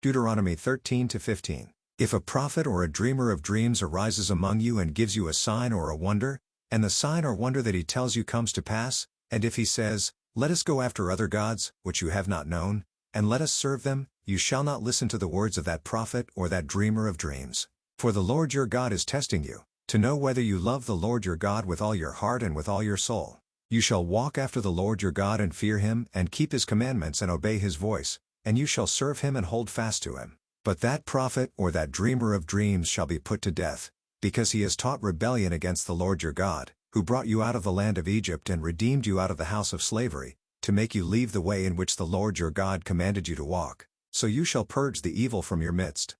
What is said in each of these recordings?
Deuteronomy 13-15. If a prophet or a dreamer of dreams arises among you and gives you a sign or a wonder, and the sign or wonder that he tells you comes to pass, and if he says, "Let us go after other gods, which you have not known, and let us serve them," you shall not listen to the words of that prophet or that dreamer of dreams. For the Lord your God is testing you, to know whether you love the Lord your God with all your heart and with all your soul. You shall walk after the Lord your God and fear him and keep his commandments and obey his voice, and you shall serve him and hold fast to him. But that prophet or that dreamer of dreams shall be put to death, because he has taught rebellion against the Lord your God, who brought you out of the land of Egypt and redeemed you out of the house of slavery, to make you leave the way in which the Lord your God commanded you to walk. So you shall purge the evil from your midst.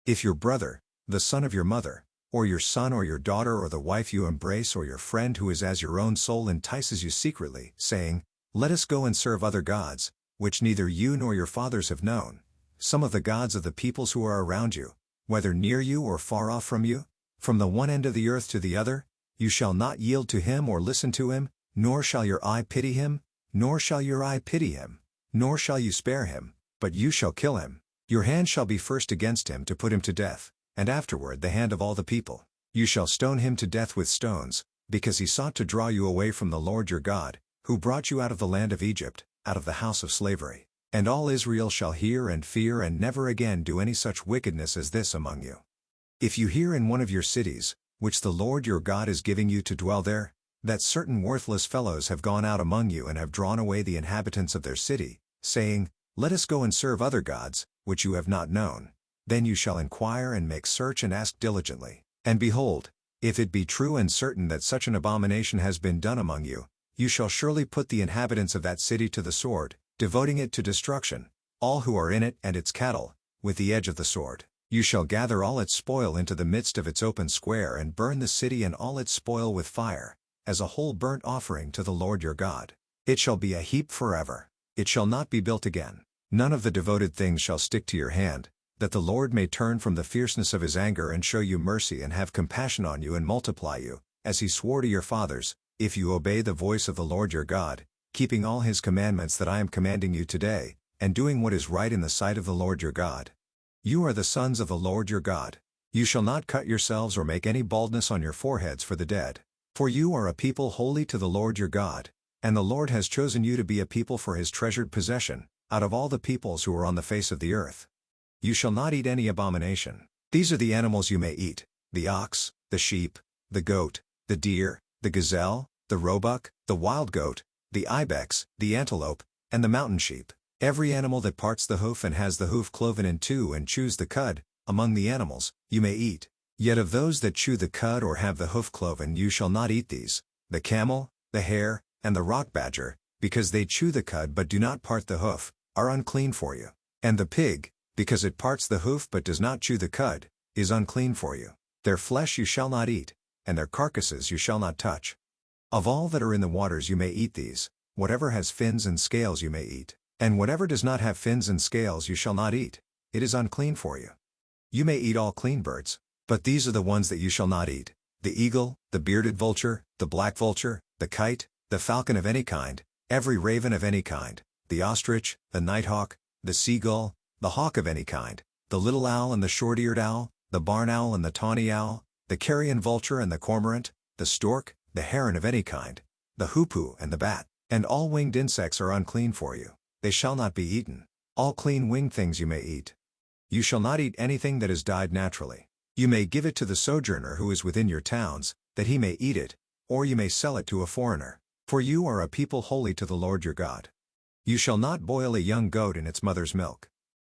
If your brother, the son of your mother, or your son or your daughter or the wife you embrace or your friend who is as your own soul entices you secretly, saying, "Let us go and serve other gods," which neither you nor your fathers have known, some of the gods of the peoples who are around you, whether near you or far off from you, from the one end of the earth to the other, you shall not yield to him or listen to him, nor shall your eye pity him, nor shall your eye pity him, nor shall you spare him, but you shall kill him. Your hand shall be first against him to put him to death, and afterward the hand of all the people. You shall stone him to death with stones, because he sought to draw you away from the Lord your God, who brought you out of the land of Egypt, out of the house of slavery. And all Israel shall hear and fear and never again do any such wickedness as this among you. If you hear in one of your cities, which the Lord your God is giving you to dwell there, that certain worthless fellows have gone out among you and have drawn away the inhabitants of their city, saying, "Let us go and serve other gods, which you have not known," then you shall inquire and make search and ask diligently. And behold, if it be true and certain that such an abomination has been done among you, you shall surely put the inhabitants of that city to the sword, devoting it to destruction, all who are in it and its cattle, with the edge of the sword. You shall gather all its spoil into the midst of its open square and burn the city and all its spoil with fire, as a whole burnt offering to the Lord your God. It shall be a heap forever. It shall not be built again. None of the devoted things shall stick to your hand, that the Lord may turn from the fierceness of his anger and show you mercy and have compassion on you and multiply you, as he swore to your fathers, if you obey the voice of the Lord your God, keeping all his commandments that I am commanding you today, and doing what is right in the sight of the Lord your God. You are the sons of the Lord your God. You shall not cut yourselves or make any baldness on your foreheads for the dead. For you are a people holy to the Lord your God, and the Lord has chosen you to be a people for his treasured possession, out of all the peoples who are on the face of the earth. You shall not eat any abomination. These are the animals you may eat: the ox, the sheep, the goat, the deer, the gazelle, the roebuck, the wild goat, the ibex, the antelope, and the mountain sheep. Every animal that parts the hoof and has the hoof cloven in two and chews the cud, among the animals, you may eat. Yet of those that chew the cud or have the hoof cloven you shall not eat these: the camel, the hare, and the rock badger, because they chew the cud but do not part the hoof, are unclean for you. And the pig, because it parts the hoof but does not chew the cud, is unclean for you. Their flesh you shall not eat, and their carcasses you shall not touch. Of all that are in the waters you may eat these: whatever has fins and scales you may eat, and whatever does not have fins and scales you shall not eat. It is unclean for you. You may eat all clean birds, but these are the ones that you shall not eat: the eagle, the bearded vulture, the black vulture, the kite, the falcon of any kind, every raven of any kind, the ostrich, the nighthawk, the seagull, the hawk of any kind, the little owl and the short-eared owl, the barn owl and the tawny owl, the carrion vulture and the cormorant, the stork, the heron of any kind, the hoopoe and the bat, and all winged insects are unclean for you. They shall not be eaten. All clean winged things you may eat. You shall not eat anything that has died naturally. You may give it to the sojourner who is within your towns, that he may eat it, or you may sell it to a foreigner. For you are a people holy to the Lord your God. You shall not boil a young goat in its mother's milk.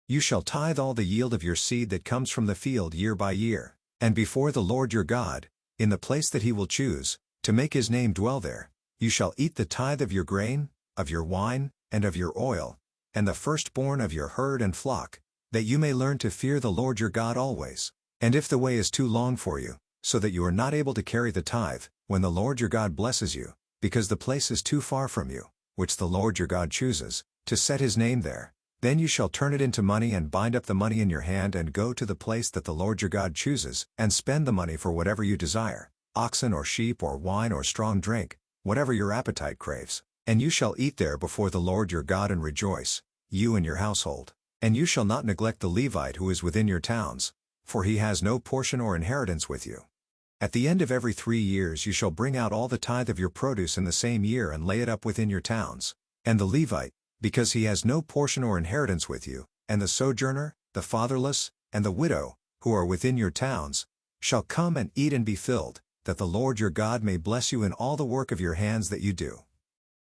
You shall tithe all the yield of your seed that comes from the field year by year, and before the Lord your God, in the place that he will choose, to make his name dwell there, you shall eat the tithe of your grain, of your wine, and of your oil, and the firstborn of your herd and flock, that you may learn to fear the Lord your God always. And if the way is too long for you, so that you are not able to carry the tithe, when the Lord your God blesses you, because the place is too far from you, which the Lord your God chooses, to set his name there, then you shall turn it into money and bind up the money in your hand and go to the place that the Lord your God chooses, and spend the money for whatever you desire: oxen or sheep or wine or strong drink, whatever your appetite craves. And you shall eat there before the Lord your God and rejoice, you and your household. And you shall not neglect the Levite who is within your towns, for he has no portion or inheritance with you. At the end of every 3 years you shall bring out all the tithe of your produce in the same year and lay it up within your towns. And the Levite, because he has no portion or inheritance with you, and the sojourner, the fatherless, and the widow, who are within your towns, shall come and eat and be filled, that the Lord your God may bless you in all the work of your hands that you do.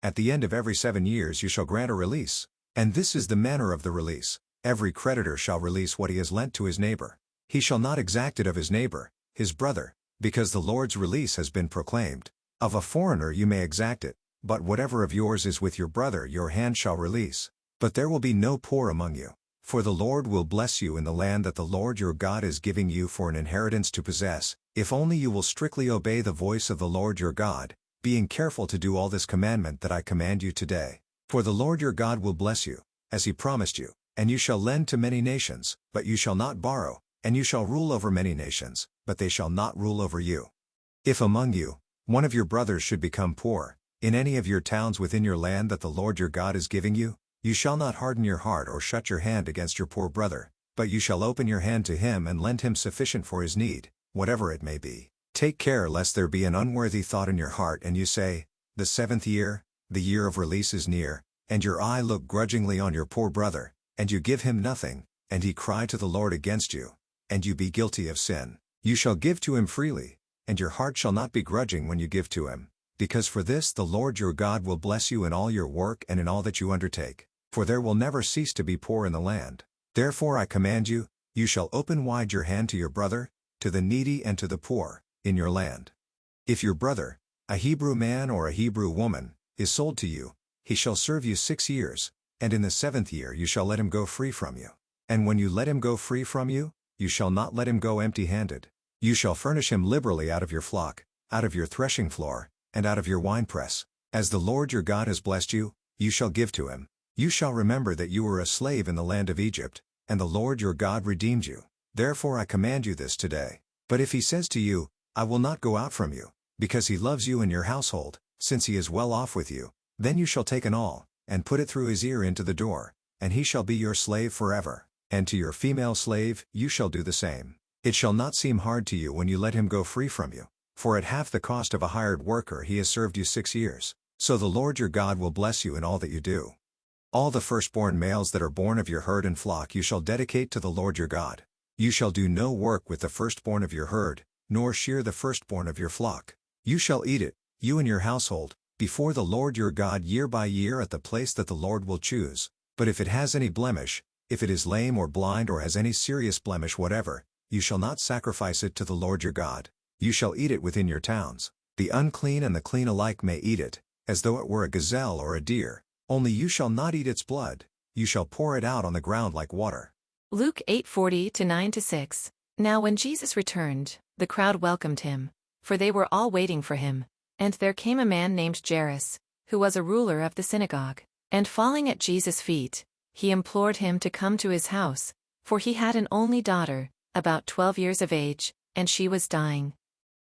At the end of every 7 years you shall grant a release, and this is the manner of the release. Every creditor shall release what he has lent to his neighbor. He shall not exact it of his neighbor, his brother, because the Lord's release has been proclaimed. Of a foreigner you may exact it, but whatever of yours is with your brother your hand shall release. But there will be no poor among you. For the Lord will bless you in the land that the Lord your God is giving you for an inheritance to possess, if only you will strictly obey the voice of the Lord your God, being careful to do all this commandment that I command you today. For the Lord your God will bless you, as he promised you, and you shall lend to many nations, but you shall not borrow, and you shall rule over many nations, but they shall not rule over you. If among you, one of your brothers should become poor, in any of your towns within your land that the Lord your God is giving you, you shall not harden your heart or shut your hand against your poor brother, but you shall open your hand to him and lend him sufficient for his need, whatever it may be. Take care lest there be an unworthy thought in your heart and you say, the 7th year, the year of release is near, and your eye look grudgingly on your poor brother, and you give him nothing, and he cry to the Lord against you, and you be guilty of sin. You shall give to him freely, and your heart shall not be grudging when you give to him, because for this the Lord your God will bless you in all your work and in all that you undertake. For there will never cease to be poor in the land. Therefore I command you, you shall open wide your hand to your brother, to the needy and to the poor, in your land. If your brother, a Hebrew man or a Hebrew woman, is sold to you, he shall serve you 6 years, and in the 7th year you shall let him go free from you. And when you let him go free from you, you shall not let him go empty-handed. You shall furnish him liberally out of your flock, out of your threshing floor, and out of your winepress. As the Lord your God has blessed you, you shall give to him. You shall remember that you were a slave in the land of Egypt, and the Lord your God redeemed you. Therefore I command you this today. But if he says to you, I will not go out from you, because he loves you and your household, since he is well off with you, then you shall take an awl, and put it through his ear into the door, and he shall be your slave forever. And to your female slave you shall do the same. It shall not seem hard to you when you let him go free from you, for at half the cost of a hired worker he has served you 6 years. So the Lord your God will bless you in all that you do. All the firstborn males that are born of your herd and flock you shall dedicate to the Lord your God. You shall do no work with the firstborn of your herd, nor shear the firstborn of your flock. You shall eat it, you and your household, before the Lord your God year by year at the place that the Lord will choose. But if it has any blemish, if it is lame or blind or has any serious blemish whatever, you shall not sacrifice it to the Lord your God. You shall eat it within your towns. The unclean and the clean alike may eat it, as though it were a gazelle or a deer. Only you shall not eat its blood, you shall pour it out on the ground like water. Luke 8:40-9-6. Now when Jesus returned, the crowd welcomed him, for they were all waiting for him. And there came a man named Jairus, who was a ruler of the synagogue. And falling at Jesus' feet, he implored him to come to his house, for he had an only daughter, about 12 years of age, and she was dying.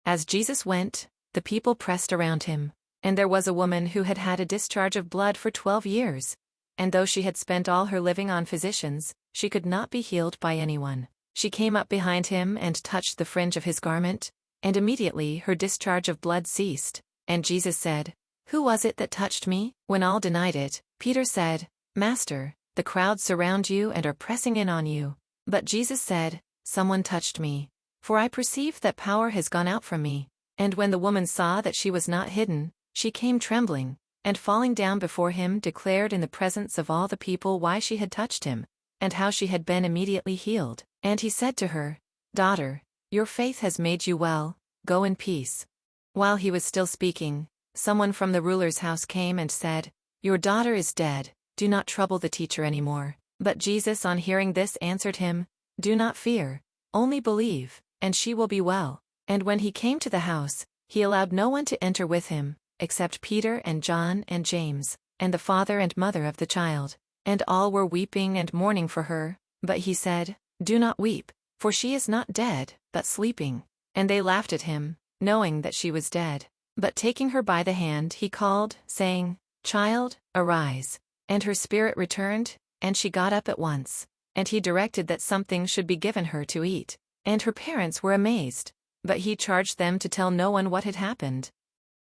As Jesus went, the people pressed around him. And there was a woman who had had a discharge of blood for 12 years. And though she had spent all her living on physicians, she could not be healed by anyone. She came up behind him and touched the fringe of his garment, and immediately her discharge of blood ceased. And Jesus said, Who was it that touched me? When all denied it, Peter said, Master, the crowds surround you and are pressing in on you. But Jesus said, Someone touched me, for I perceive that power has gone out from me. And when the woman saw that she was not hidden, she came trembling, and falling down before him declared in the presence of all the people why she had touched him, and how she had been immediately healed. And he said to her, Daughter, your faith has made you well, go in peace. While he was still speaking, someone from the ruler's house came and said, Your daughter is dead, do not trouble the teacher anymore. But Jesus on hearing this answered him, Do not fear, only believe, and she will be well. And when he came to the house, he allowed no one to enter with him, except Peter and John and James, and the father and mother of the child. And all were weeping and mourning for her, but he said, Do not weep, for she is not dead, but sleeping. And they laughed at him, knowing that she was dead. But taking her by the hand he called, saying, Child, arise. And her spirit returned, and she got up at once. and he directed that something should be given her to eat. And her parents were amazed. But he charged them to tell no one what had happened.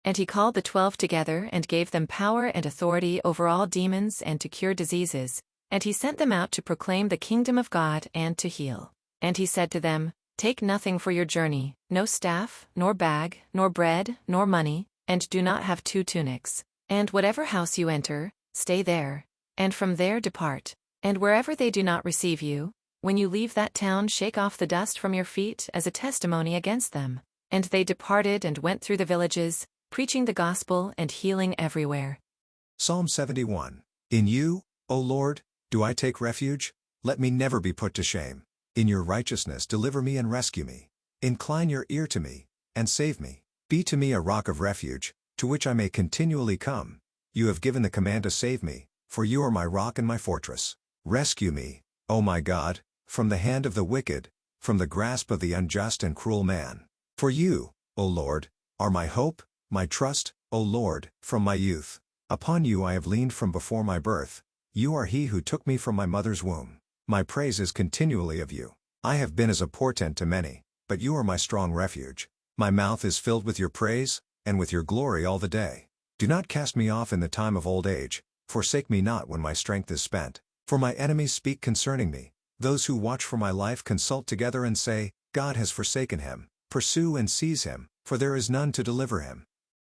And he called the 12 together and gave them power and authority over all demons and to cure diseases. And he sent them out to proclaim the kingdom of God and to heal. And he said to them, "Take nothing for your journey, no staff, nor bag, nor bread, nor money, and do not have 2 tunics. And whatever house you enter, stay there, and from there depart. And wherever they do not receive you, when you leave that town, shake off the dust from your feet as a testimony against them." And they departed and went through the villages, preaching the gospel and healing everywhere. Psalm 71. In you, O Lord, do I take refuge? Let me never be put to shame. In your righteousness deliver me and rescue me. Incline your ear to me, and save me. Be to me a rock of refuge, to which I may continually come. You have given the command to save me, for you are my rock and my fortress. Rescue me, O my God, from the hand of the wicked, from the grasp of the unjust and cruel man. For you, O Lord, are my hope, my trust, O Lord, from my youth. Upon you I have leaned from before my birth. You are he who took me from my mother's womb. My praise is continually of you. I have been as a portent to many, but you are my strong refuge. My mouth is filled with your praise, and with your glory all the day. Do not cast me off in the time of old age, forsake me not when my strength is spent. For my enemies speak concerning me. Those who watch for my life consult together and say, God has forsaken him. Pursue and seize him, for there is none to deliver him.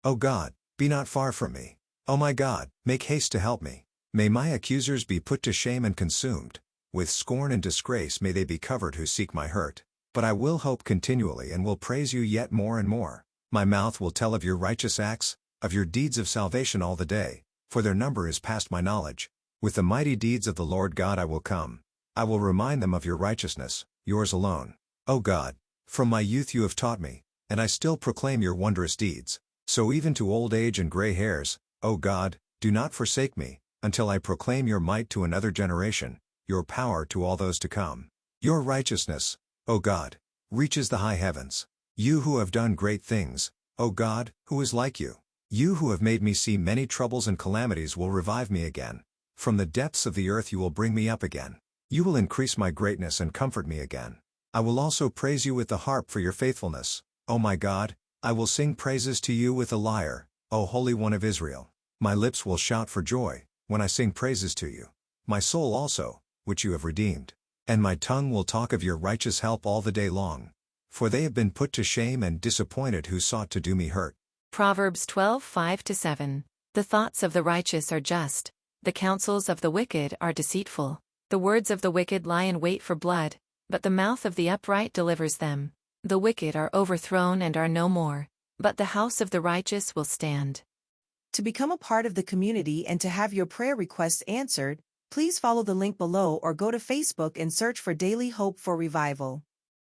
O God, be not far from me. O my God, make haste to help me. May my accusers be put to shame and consumed. With scorn and disgrace may they be covered who seek my hurt. But I will hope continually and will praise you yet more and more. My mouth will tell of your righteous acts, of your deeds of salvation all the day, for their number is past my knowledge. With the mighty deeds of the Lord God I will come. I will remind them of your righteousness, yours alone. O God, from my youth you have taught me, and I still proclaim your wondrous deeds. So even to old age and gray hairs, O God, do not forsake me, until I proclaim your might to another generation, your power to all those to come. Your righteousness, O God, reaches the high heavens. You who have done great things, O God, who is like you? You who have made me see many troubles and calamities will revive me again. From the depths of the earth you will bring me up again. You will increase my greatness and comfort me again. I will also praise you with the harp for your faithfulness, O my God. I will sing praises to you with a lyre, O Holy One of Israel. My lips will shout for joy, when I sing praises to you. My soul also, which you have redeemed. And my tongue will talk of your righteous help all the day long. For they have been put to shame and disappointed who sought to do me hurt. Proverbs 12:5-7. The thoughts of the righteous are just. The counsels of the wicked are deceitful. The words of the wicked lie in wait for blood, but the mouth of the upright delivers them. The wicked are overthrown and are no more, but the house of the righteous will stand. To become a part of the community and to have your prayer requests answered, please follow the link below or go to Facebook and search for Daily Hope for Revival.